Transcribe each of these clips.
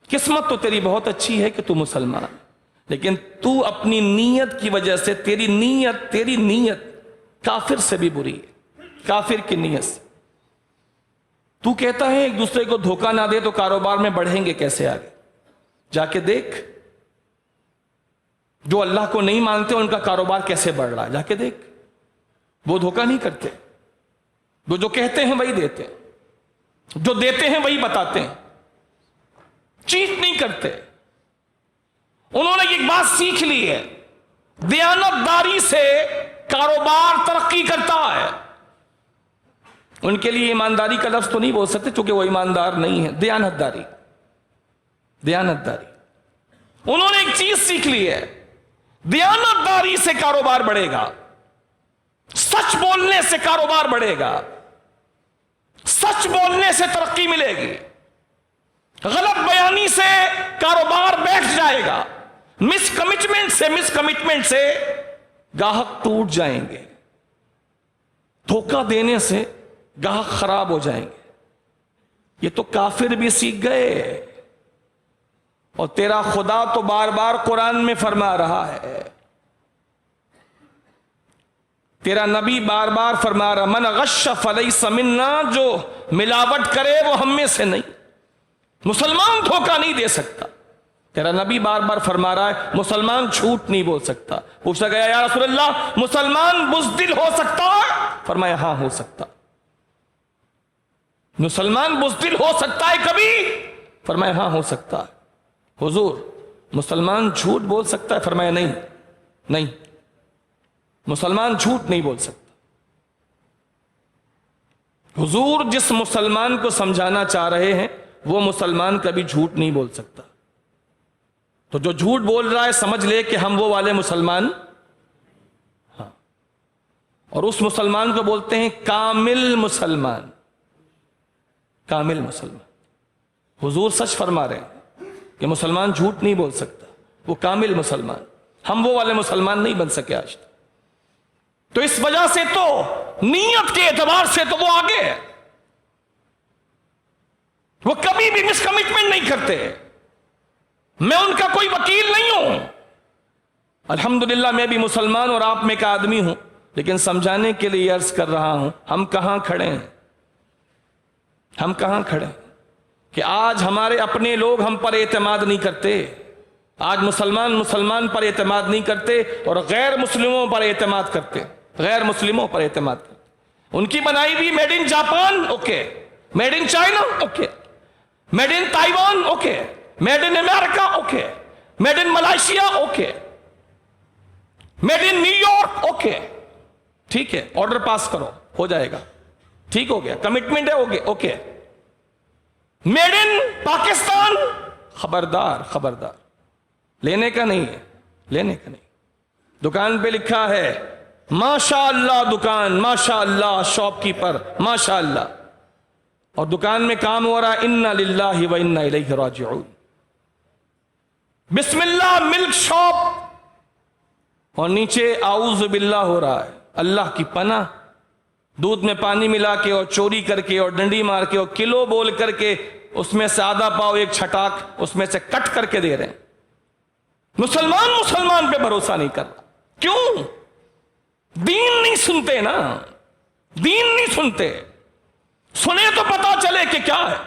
قسمت تو تیری بہت اچھی ہے کہ تو مسلمان، لیکن تو اپنی نیت کی وجہ سے تیری نیت کافر سے بھی بری ہے، کافر کی نیت سے۔ تو کہتا ہے ایک دوسرے کو دھوکہ نہ دے تو کاروبار میں بڑھیں گے کیسے آگے؟ جا کے دیکھ، جو اللہ کو نہیں مانتے ان کا کاروبار کیسے بڑھ رہا ہے، جا کے دیکھ۔ وہ دھوکہ نہیں کرتے، وہ جو کہتے ہیں وہی دیتے ہیں، جو دیتے ہیں وہی بتاتے ہیں، چیٹ نہیں کرتے۔ انہوں نے ایک بات سیکھ لی ہے، دیانت داری سے کاروبار ترقی کرتا ہے۔ ان کے لیے ایمانداری کا لفظ تو نہیں بول سکتے چونکہ وہ ایماندار نہیں ہے، دیانت داری۔ انہوں نے ایک چیز سیکھ لی ہے، دیانت داری سے کاروبار بڑھے گا، سچ بولنے سے کاروبار بڑھے گا، سچ بولنے سے ترقی ملے گی، غلط بیانی سے کاروبار بیٹھ جائے گا، مس کمٹمنٹ سے گاہک ٹوٹ جائیں گے، دھوکہ دینے سے گاہک خراب ہو جائیں گے۔ یہ تو کافر بھی سیکھ گئے، اور تیرا خدا تو بار بار قرآن میں فرما رہا ہے، تیرا نبی بار بار فرما رہا، من غش فلیس منا، جو ملاوٹ کرے وہ ہم میں سے نہیں۔ مسلمان دھوکہ نہیں دے سکتا، تیرا نبی بار بار فرما رہا ہے مسلمان جھوٹ نہیں بول سکتا۔ پوچھا گیا یا رسول اللہ مسلمان بزدل ہو سکتا ہے؟ فرمایا ہاں ہو سکتا۔ مسلمان بزدل ہو سکتا ہے کبھی؟ فرمایا ہاں ہو سکتا ہے۔ حضور مسلمان جھوٹ بول سکتا ہے؟ فرمایا نہیں، مسلمان جھوٹ نہیں بول سکتا۔ حضور جس مسلمان کو سمجھانا چاہ رہے ہیں وہ مسلمان کبھی جھوٹ نہیں بول سکتا۔ تو جو جھوٹ بول رہا ہے سمجھ لے کہ ہم وہ والے مسلمان، ہاں، اور اس مسلمان کو بولتے ہیں کامل مسلمان۔ کامل مسلمان، حضور سچ فرما رہے ہیں کہ مسلمان جھوٹ نہیں بول سکتا، وہ کامل مسلمان۔ ہم وہ والے مسلمان نہیں بن سکے آج تک۔ تو اس وجہ سے تو نیت کے اعتبار سے تو وہ آگے ہے، وہ کبھی بھی مس کمٹمنٹ نہیں کرتے۔ میں ان کا کوئی وکیل نہیں ہوں، الحمدللہ میں بھی مسلمان اور آپ میں کا آدمی ہوں، لیکن سمجھانے کے لیے عرض کر رہا ہوں ہم کہاں کھڑے ہیں، ہم کہاں کھڑے ہیں کہ آج ہمارے اپنے لوگ ہم پر اعتماد نہیں کرتے، آج مسلمان پر اعتماد نہیں کرتے اور غیر مسلموں پر اعتماد کرتے، غیر مسلموں پر اعتماد کرتے۔ ان کی بنائی ہوئی made in Japan okay, made in China okay, made in Taiwan okay, made in America okay, made in Malaysia okay, made in new York okay, ٹھیک ہے آرڈر پاس کرو ہو جائے گا، ٹھیک ہو گیا، کمٹمنٹ ہے اوکے۔ میڈ ان پاکستان خبردار لینے کا نہیں ہے، لینے کا نہیں۔ دکان پہ لکھا ہے ماشاء اللہ دکان، ماشاء اللہ شاپ کیپر، ماشاء اللہ، اور دکان میں کام ہو رہا ہے انا للہ و انا الیہ راجعون، بسم اللہ ملک شاپ، اور نیچے اعوذ باللہ ہو رہا ہے، اللہ کی پناہ، دودھ میں پانی ملا کے اور چوری کر کے اور ڈنڈی مار کے اور کلو بول کر کے اس میں سے آدھا پاؤ ایک چھٹاک اس میں سے کٹ کر کے دے رہے ہیں۔ مسلمان پہ بھروسہ نہیں کر رہا، کیوں؟ دین نہیں سنتے نا، دین نہیں سنتے، سنے تو پتا چلے کہ کیا ہے۔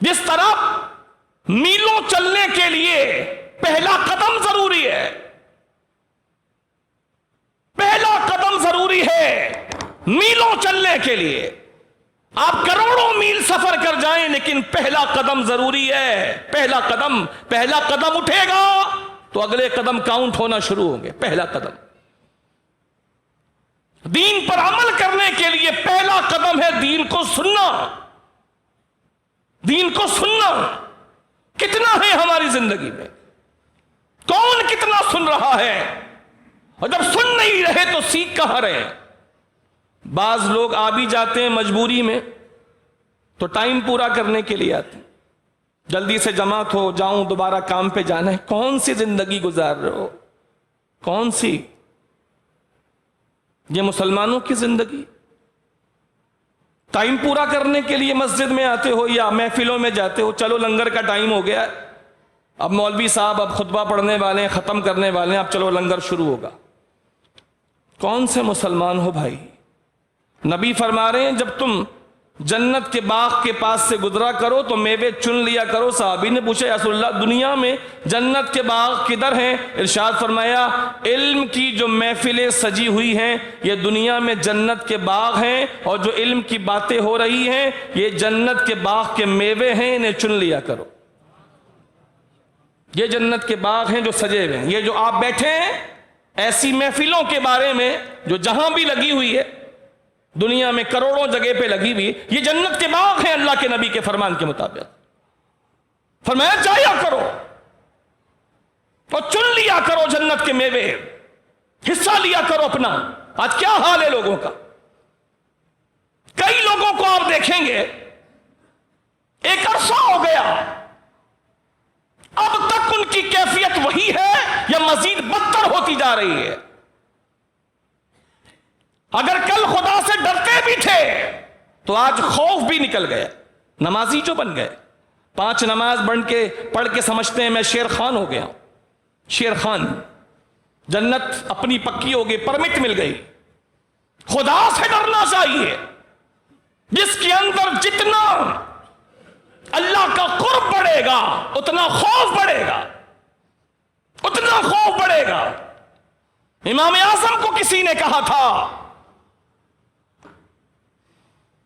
جس طرح میلوں چلنے کے لیے پہلا قدم ضروری ہے، پہلا قدم ضروری ہے میلوں چلنے کے لیے، آپ کروڑوں میل سفر کر جائیں لیکن پہلا قدم ضروری ہے۔ پہلا قدم اٹھے گا تو اگلے قدم کاؤنٹ ہونا شروع ہوں گے۔ پہلا قدم دین پر عمل کرنے کے لیے پہلا قدم ہے دین کو سننا، دین کو سننا۔ کتنا ہے ہماری زندگی میں، کون کتنا سن رہا ہے، اور جب سن نہیں رہے تو سیکھ کہاں رہے۔ بعض لوگ آ بھی جاتے ہیں مجبوری میں تو ٹائم پورا کرنے کے لیے آتے ہیں، جلدی سے جماعت ہو جاؤں دوبارہ کام پہ جانا ہے۔ کون سی زندگی گزار رہے ہو، کون سی؟ یہ مسلمانوں کی زندگی، ٹائم پورا کرنے کے لیے مسجد میں آتے ہو یا محفلوں میں جاتے ہو، چلو لنگر کا ٹائم ہو گیا، اب مولوی صاحب اب خطبہ پڑھنے والے ہیں، ختم کرنے والے ہیں، اب چلو لنگر شروع ہوگا۔ کون سے مسلمان ہو بھائی؟ نبی فرما رہے ہیں جب تم جنت کے باغ کے پاس سے گزرا کرو تو میوے چن لیا کرو۔ صحابی نے پوچھا یا رسول اللہ دنیا میں جنت کے باغ کدھر ہیں؟ ارشاد فرمایا علم کی جو محفلیں سجی ہوئی ہیں یہ دنیا میں جنت کے باغ ہیں، اور جو علم کی باتیں ہو رہی ہیں یہ جنت کے باغ کے میوے ہیں، انہیں چن لیا کرو۔ یہ جنت کے باغ ہیں جو سجے ہوئے ہیں۔ یہ جو آپ بیٹھے ہیں ایسی محفلوں کے بارے میں جو جہاں بھی لگی ہوئی ہے، دنیا میں کروڑوں جگہ پہ لگی ہوئی، یہ جنت کے باغ ہیں اللہ کے نبی کے فرمان کے مطابق۔ فرمایا جایا کرو اور چن لیا کرو جنت کے میوے، حصہ لیا کرو اپنا۔ آج کیا حال ہے لوگوں کا؟ کئی لوگوں کو آپ دیکھیں گے ایک عرصہ ہو گیا اب تک ان کی کیفیت وہی ہے یا مزید بدتر ہوتی جا رہی ہے۔ اگر کل خدا سے ڈرتے بھی تھے تو آج خوف بھی نکل گیا۔ نمازی جو بن گئے، 5 نماز پڑھ کے سمجھتے ہیں میں شیر خان ہو گیا۔ شیر خان، جنت اپنی پکی ہو گئی، پرمٹ مل گئی۔ خدا سے ڈرنا چاہیے، جس کے اندر جتنا اللہ کا قرب بڑھے گا اتنا خوف بڑھے گا، اتنا خوف بڑھے گا۔ امام اعظم کو کسی نے کہا تھا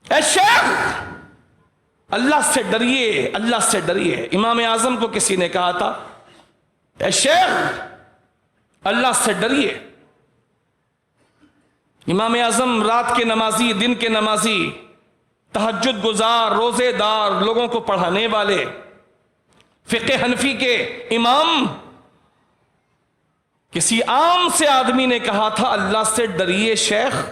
اے شیخ اللہ سے ڈریے، اللہ سے ڈریے۔ امام اعظم کو کسی نے کہا تھا اے شیخ اللہ سے ڈریے۔ امام اعظم رات کے نمازی، دن کے نمازی، تہجد گزار، روزے دار، لوگوں کو پڑھانے والے، فقہ حنفی کے امام، کسی عام سے آدمی نے کہا تھا اللہ سے ڈریے شیخ،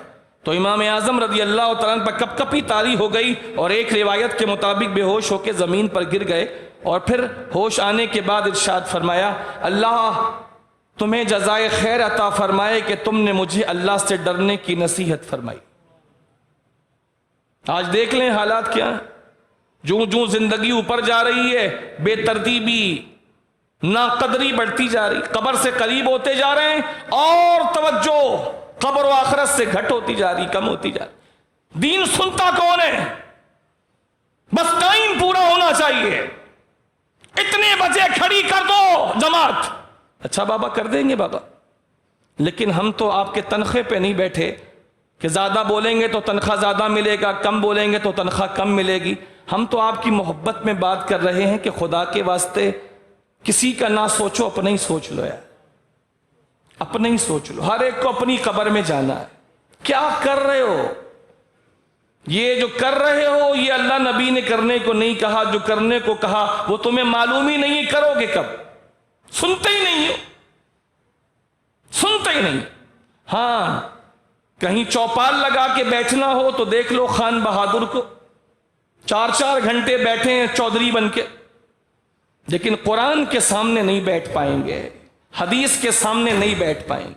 تو امام اعظم رضی اللہ تعالیٰ عنہ پر کپ کپی طاری ہو گئی اور ایک روایت کے مطابق بے ہوش ہو کے زمین پر گر گئے، اور پھر ہوش آنے کے بعد ارشاد فرمایا اللہ تمہیں جزائے خیر عطا فرمائے کہ تم نے مجھے اللہ سے ڈرنے کی نصیحت فرمائی۔ آج دیکھ لیں حالات کیا ہیں، جوں زندگی اوپر جا رہی ہے بے ترتیبی، ناقدری بڑھتی جا رہی، قبر سے قریب ہوتے جا رہے ہیں اور توجہ قبر و آخرت سے گھٹ ہوتی جا رہی، کم ہوتی جا رہی۔ دین سنتا کون ہے؟ بس ٹائم پورا ہونا چاہیے، اتنے بجے کھڑی کر دو جماعت، اچھا بابا کر دیں گے بابا، لیکن ہم تو آپ کے تنخواہ پہ نہیں بیٹھے کہ زیادہ بولیں گے تو تنخواہ زیادہ ملے گا، کم بولیں گے تو تنخواہ کم ملے گی۔ ہم تو آپ کی محبت میں بات کر رہے ہیں کہ خدا کے واسطے کسی کا نہ سوچو، اپنا ہی سوچ لو یار، اپنا ہی سوچ لو۔ ہر ایک کو اپنی قبر میں جانا ہے۔ کیا کر رہے ہو؟ یہ جو کر رہے ہو یہ اللہ نبی نے کرنے کو نہیں کہا، جو کرنے کو کہا وہ تمہیں معلوم ہی نہیں، کرو گے کب؟ سنتے ہی نہیں ہو، سنتے ہی نہیں۔ ہاں کہیں چوپال لگا کے بیٹھنا ہو تو دیکھ لو خان بہادر کو، 4 گھنٹے بیٹھے ہیں چودھری بن کے، لیکن قرآن کے سامنے نہیں بیٹھ پائیں گے، حدیث کے سامنے نہیں بیٹھ پائیں گے،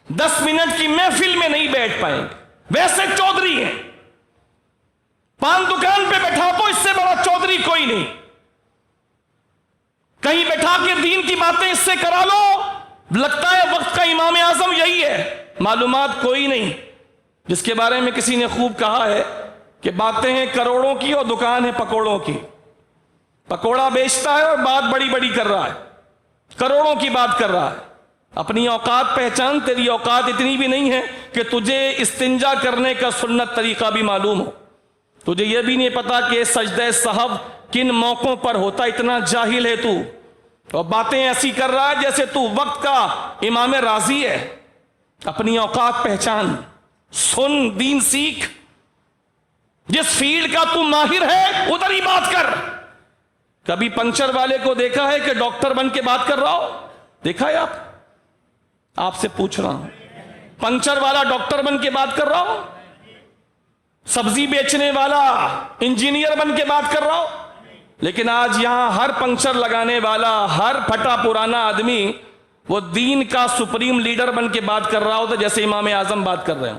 10 منٹ کی محفل میں نہیں بیٹھ پائیں گے۔ ویسے چودھری ہیں، پان دکان پہ بیٹھا تو اس سے بڑا چودھری کوئی نہیں، کہیں بیٹھا کے دین کی باتیں اس سے کرا لو، لگتا ہے وقت کا امام اعظم یہی ہے۔ معلومات کوئی نہیں، جس کے بارے میں کسی نے خوب کہا ہے کہ باتیں ہیں کروڑوں کی اور دکان ہے پکوڑوں کی۔ پکوڑا بیچتا ہے اور بات بڑی بڑی کر رہا ہے، کروڑوں کی بات کر رہا ہے۔ اپنی اوقات پہچان، تیری اوقات اتنی بھی نہیں ہے کہ تجھے استنجا کرنے کا سنت طریقہ بھی معلوم ہو، تجھے یہ بھی نہیں پتا کہ سجدہ سہو کن موقعوں پر ہوتا، اتنا جاہل ہے تو، اور باتیں ایسی کر رہا ہے جیسے تو وقت کا امام راضی ہے۔ اپنی اوقات پہچان، سن، دین سیکھ، جس فیلڈ کا تو ماہر ہے ادھر ہی بات کر۔ کبھی پنچر والے کو دیکھا ہے کہ ڈاکٹر بن کے بات کر رہا ہو؟ دیکھا ہے آپ سے پوچھ رہا ہوں، پنچر والا ڈاکٹر بن کے بات کر رہا ہو؟ سبزی بیچنے والا انجینئر بن کے بات کر رہا ہو؟ لیکن آج یہاں ہر پنچر لگانے والا، ہر پھٹا پرانا آدمی وہ دین کا سپریم لیڈر بن کے بات کر رہا ہوتا جیسے امام اعظم بات کر رہے ہوں۔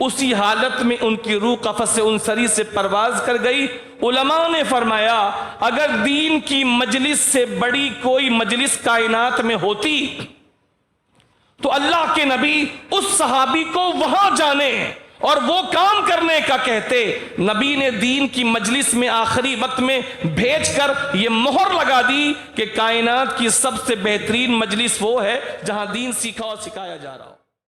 اسی حالت میں ان کی روح قفس انصری سے پرواز کر گئی۔ علماء نے فرمایا اگر دین کی مجلس سے بڑی کوئی مجلس کائنات میں ہوتی تو اللہ کے نبی اس صحابی کو وہاں جانے اور وہ کام کرنے کا کہتے۔ نبی نے دین کی مجلس میں آخری وقت میں بھیج کر یہ مہر لگا دی کہ کائنات کی سب سے بہترین مجلس وہ ہے جہاں دین سیکھا اور سکھایا جا رہا ہو۔